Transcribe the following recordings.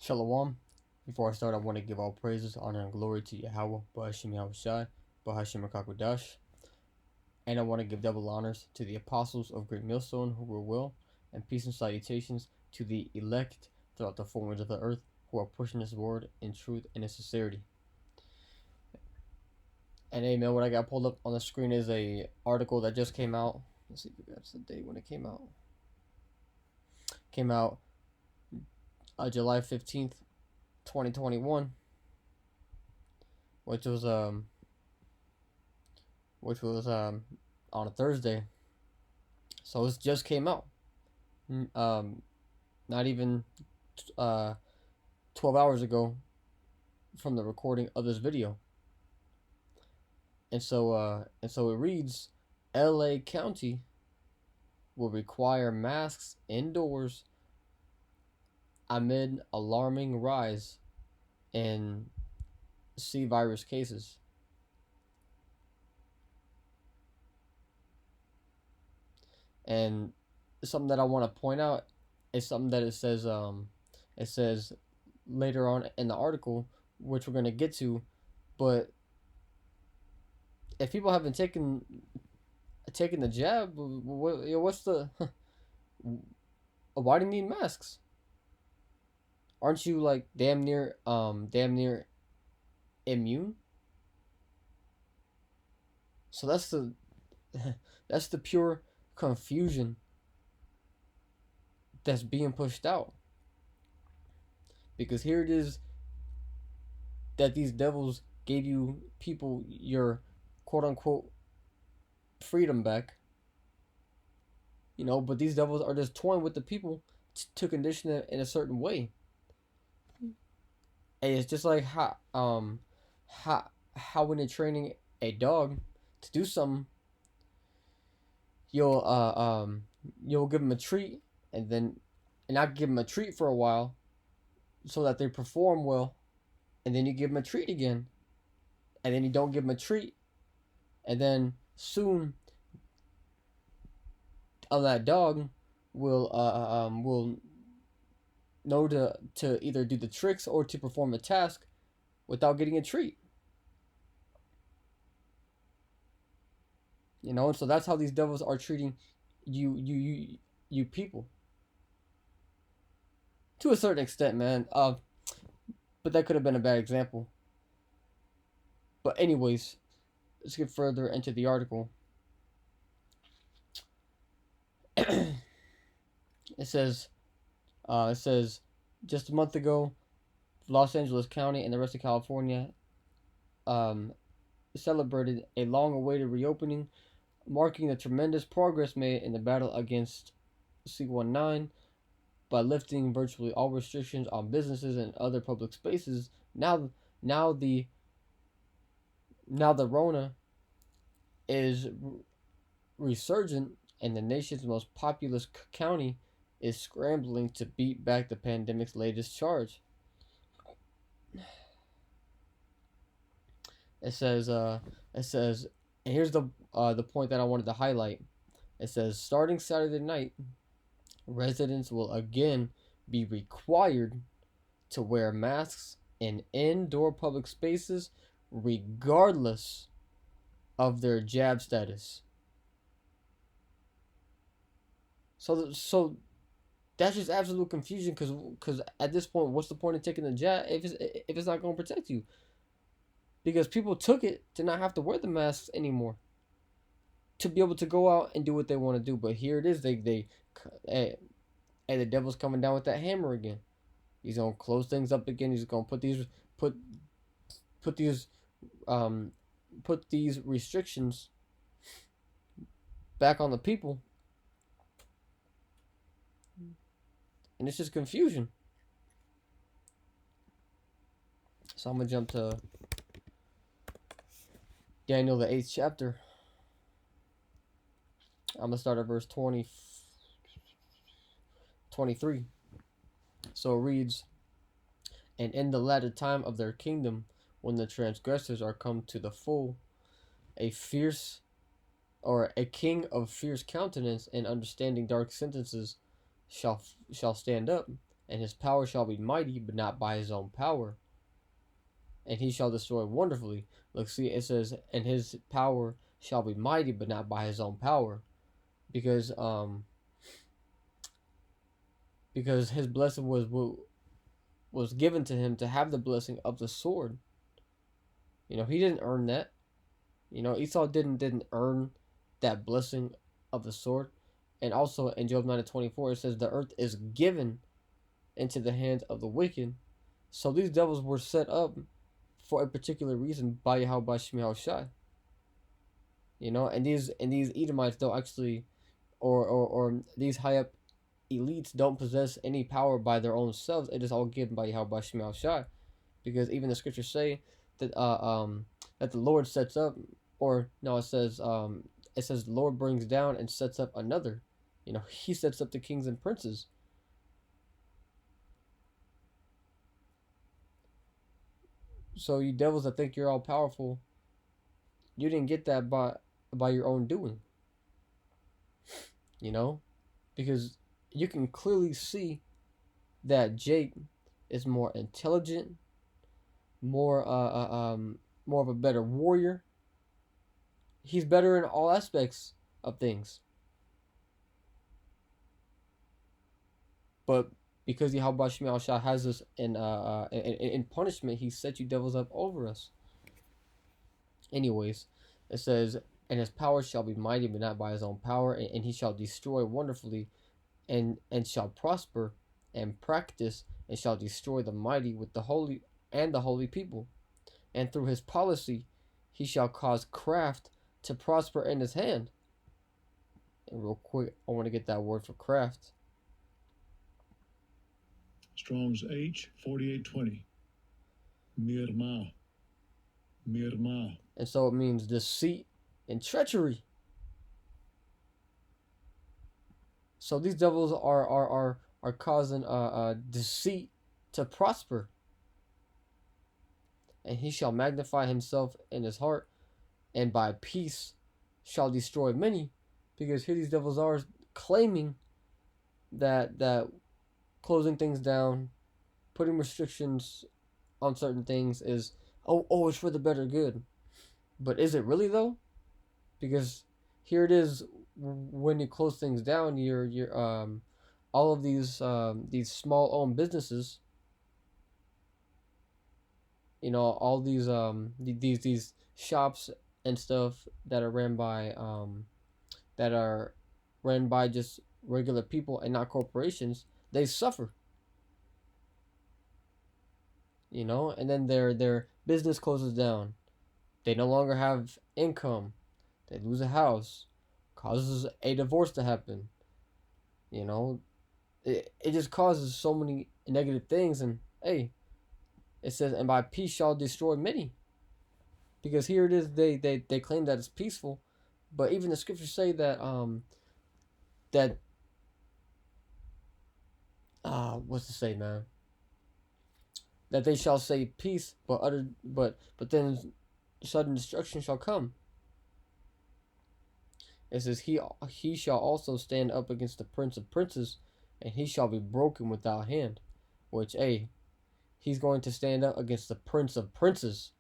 Shalom. Before I start, I want to give all praises, honor, and glory to Yahweh, Ba'ashim Yahushai, Ba'ashim Rakakwadash. And I want to give double honors to the apostles of Great Millstone who were well, and peace and salutations to the elect throughout the four winds of the earth who are pushing this word in truth and in sincerity. And amen, what I got pulled up on the screen is a article that just came out. Let's see if that's the date when it came out. Came out July 15th, 2021, which was on a Thursday. So it just came out. Not even 12 hours ago from the recording of this video. And so it reads, LA County will require masks indoors amid alarming rise in C virus cases. And something that I want to point out is something that it says later on in the article, which we're going to get to. But if people haven't taken the jab, what's the why do you need masks? Aren't you like damn near immune? So that's the pure confusion that's being pushed out. Because here it is that these devils gave you people your quote unquote freedom back. But these devils are just toying with the people to condition it in a certain way. And it's just like how when you're training a dog to do something, you'll give them a treat and not give them a treat for a while so that they perform well, and then you give them a treat again, and then you don't give them a treat, and then soon that dog will know to either do the tricks or to perform a task without getting a treat. And so that's how these devils are treating you people. To a certain extent, man. But that could have been a bad example. But anyways, let's get further into the article. It says, just a month ago, Los Angeles County and the rest of California celebrated a long-awaited reopening, marking the tremendous progress made in the battle against C19 by lifting virtually all restrictions on businesses and other public spaces. Now the Rona is resurgent, and the nation's most populous county is scrambling to beat back the pandemic's latest charge. It says, and here's the point that I wanted to highlight. It says, starting Saturday night, residents will again be required to wear masks in indoor public spaces, regardless of their jab status. So that's just absolute confusion, because at this point, what's the point of taking the jab if it's not going to protect you? Because people took it to not have to wear the masks anymore, to be able to go out and do what they want to do. But here it is, the devil's coming down with that hammer again. He's gonna close things up again. He's gonna put these restrictions back on the people, and it's just confusion. So I'm gonna jump to Daniel, the 8th chapter. I'm gonna start at verse 23. So it reads, and in the latter time of their kingdom, when the transgressors are come to the full, a king of fierce countenance and understanding dark sentences shall stand up, and his power shall be mighty, but not by his own power. And he shall destroy wonderfully. Look, see, it says, and his power shall be mighty, but not by his own power, because his blessing was given to him to have the blessing of the sword. You know, he didn't earn that. You know, Esau didn't earn that blessing of the sword. And also in Job 9:24 it says the earth is given into the hands of the wicked. So these devils were set up for a particular reason by Yahweh Shemi Shai. You know, and these Edomites don't actually, or these high up elites don't possess any power by their own selves. It is all given by Yahweh Shemi Shai, because even the scriptures say that that the Lord sets up, or no, it says the Lord brings down and sets up another. You know, he sets up the kings and princes. So you devils that think you're all powerful, you didn't get that by your own doing. You know, because you can clearly see that Jake is more intelligent, more more of a better warrior. He's better in all aspects of things. But because Yahweh Shemi Shai has us in punishment, he set you devils up over us. Anyways, it says, and his power shall be mighty, but not by his own power, and he shall destroy wonderfully, and shall prosper and practice, and shall destroy the mighty with the holy and the holy people. And through his policy he shall cause craft to prosper in his hand. And real quick, I want to get that word for craft. Strong's H 4820. Mirma. Mirma. And so it means deceit and treachery. So these devils are causing deceit to prosper. And he shall magnify himself in his heart, and by peace shall destroy many. Because here these devils are claiming that closing things down, putting restrictions on certain things is it's for the better good. But is it really though? Because here it is, when you close things down, you're all of these small owned businesses, you know, all these shops and stuff that are ran by just regular people and not corporations, they suffer. You know, and then their business closes down. They no longer have income. They lose a house, causes a divorce to happen. You know, it just causes so many negative things. And hey, it says, and by peace shall destroy many. Because here it is, they claim that it's peaceful, but even the scriptures say that that what's to say, man? That they shall say peace, but then sudden destruction shall come. It says he shall also stand up against the prince of princes, and he shall be broken without hand. Which, he's going to stand up against the prince of princes,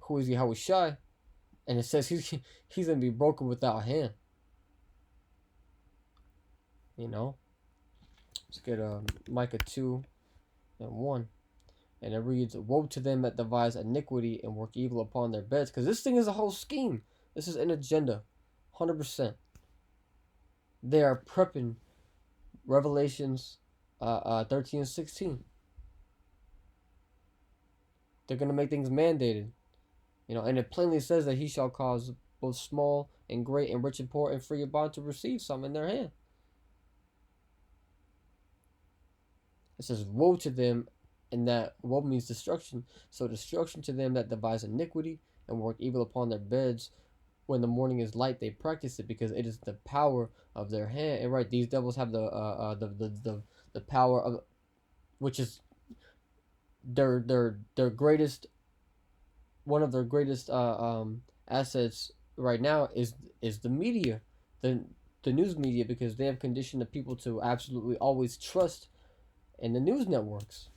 who is Yahweh Shai, and it says he's going to be broken without hand. You know, let's get Micah 2:1, and it reads, "Woe to them that devise iniquity and work evil upon their beds," because this thing is a whole scheme. This is an agenda, 100%. They are prepping Revelations 13 and 16. They're going to make things mandated. You know, and it plainly says that he shall cause both small and great and rich and poor and free and bond to receive some in their hand. It says, woe to them, and that woe means destruction. So destruction to them that devise iniquity and work evil upon their beds. When the morning is light, they practice it, because it is the power of their hand. And right, these devils have the power of, which is their greatest, one of their greatest assets right now is the media. the news media because they have conditioned the people to absolutely always trust in the news networks.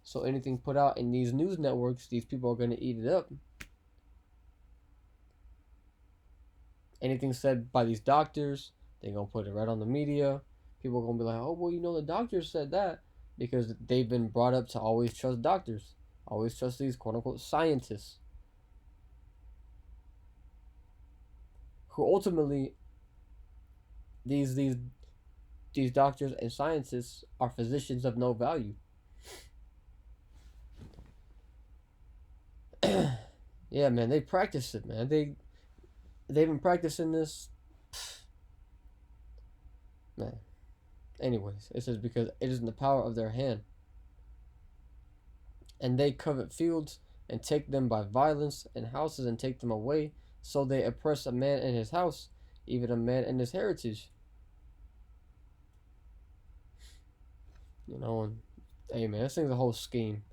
So anything put out in these news networks, these people are going to eat it up. Anything said by these doctors, they're going to put it right on the media. People are going to be like, oh, well, the doctor said that, because they've been brought up to always trust doctors, always trust these quote-unquote scientists, who ultimately, these doctors and scientists are physicians of no value. Yeah, man, they practice it, man. They've been practicing this, man. Anyways, it says because it is in the power of their hand, and they covet fields and take them by violence, and houses and take them away. So they oppress a man in his house, even a man in his heritage. And hey, man, this thing's a whole scheme.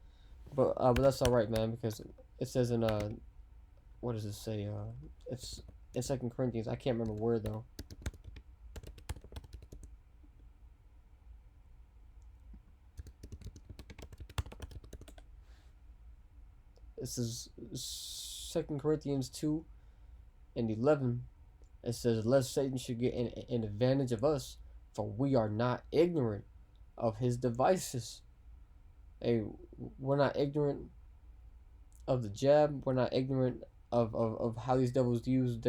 But that's all right, man, because it says in what does it say? It's in 2 Corinthians. I can't remember where though. This is 2 Corinthians 2:11. It says, "Lest Satan should get an advantage of us, for we are not ignorant of his devices." Hey, we're not ignorant of the jab. We're not ignorant of how these devils use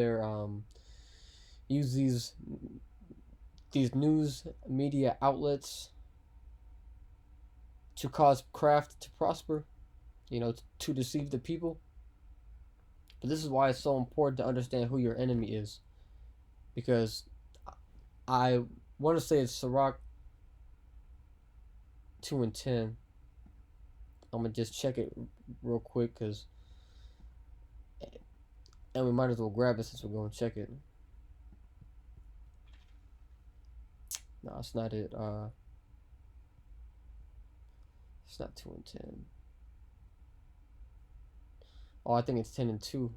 these news media outlets to cause craft to prosper, to deceive the people. But this is why it's so important to understand who your enemy is, because I want to say it's Sirach 2:10. I'm gonna just check it real quick, and we might as well grab it since we're going to check it. No, it's not it. It's not 2:10. Oh, I think it's 10:2.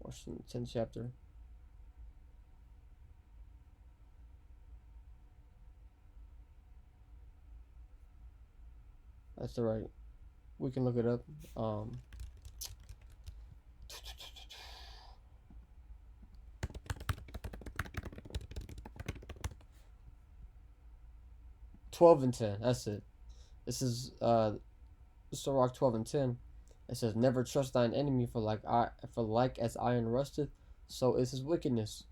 Washington 10th chapter. That's all right. We can look it up. 12:10. That's it. This is Sirach 12:10. It says, "Never trust thine enemy, for like as iron rusteth, so is his wickedness."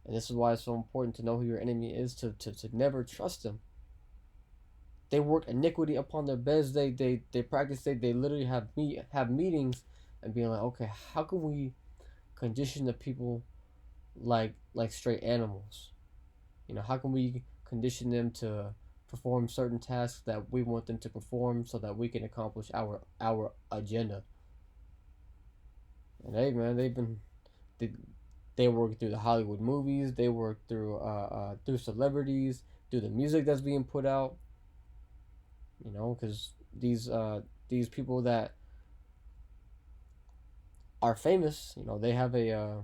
And this is why it's so important to know who your enemy is, to never trust them. They work iniquity upon their beds. They practice. They literally have meetings and being like, okay, how can we condition the people like straight animals? How can we condition them to perform certain tasks that we want them to perform so that we can accomplish our agenda? And hey, man, they work through the Hollywood movies. They work through celebrities, through the music that's being put out. Because these people that are famous, they have a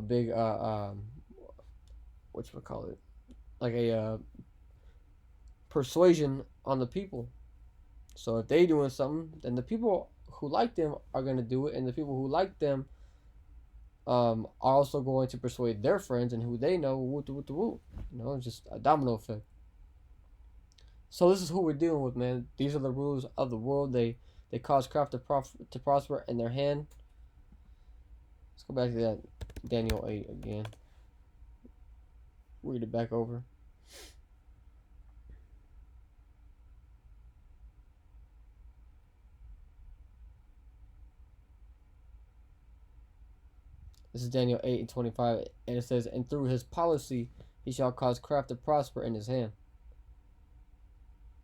big whatchamacallit, like a persuasion on the people. So if they doing something, then the people who like them are gonna do it, and the people who like them are also going to persuade their friends and who they know. Woo. Just a domino effect. So this is who we're dealing with, man. These are the rules of the world. They cause craft to prosper in their hand. Let's go back to that Daniel 8 again. Read it back over. This is Daniel 8:25, and it says, "And through his policy he shall cause craft to prosper in his hand."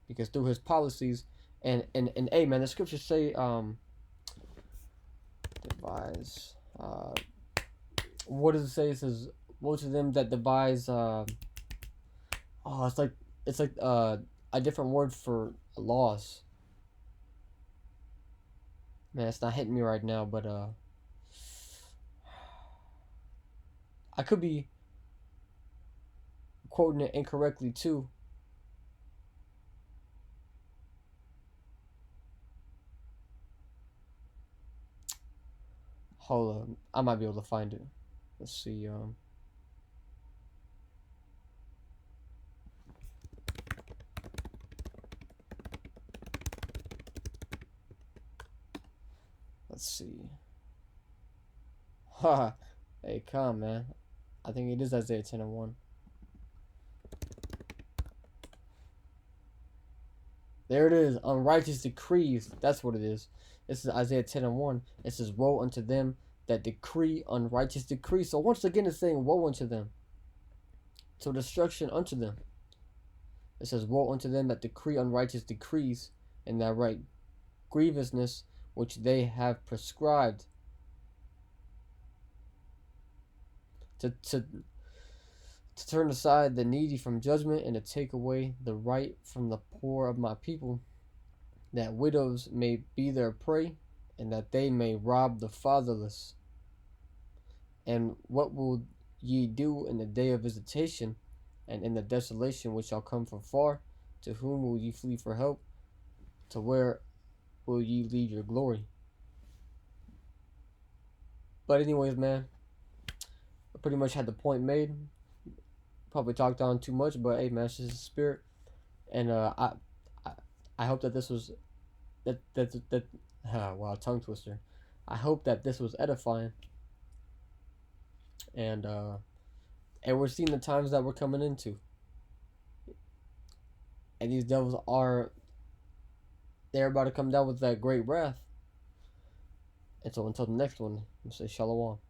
Because through his policies, and hey, man, the scriptures say devise, what does it say? It says, "Woe to them that devise." It's like a different word for laws. Man, it's not hitting me right now, but I could be quoting it incorrectly too. Hold on, I might be able to find it. Let's see. Let's see. Ha! Hey, come man. I think it is Isaiah 10:1. There it is. Unrighteous decrees. That's what it is. This is Isaiah 10:1. It says, "Woe unto them that decree unrighteous decrees." So once again, it's saying, "Woe unto them." So destruction unto them. It says, "Woe unto them that decree unrighteous decrees, and that write grievousness which they have prescribed." To turn aside the needy from judgment, and to take away the right from the poor of my people, that widows may be their prey, and that they may rob the fatherless. And what will ye do in the day of visitation, and in the desolation which shall come from far? To whom will ye flee for help? To where will ye lead your glory? But anyways, man, I pretty much had the point made. Probably talked on too much, but hey, man, it's just the spirit. And I hope that this was that wow, tongue twister. I hope that this was edifying. And we're seeing the times that we're coming into. And these devils they're about to come down with that great wrath. And so until the next one, I'm say shalom.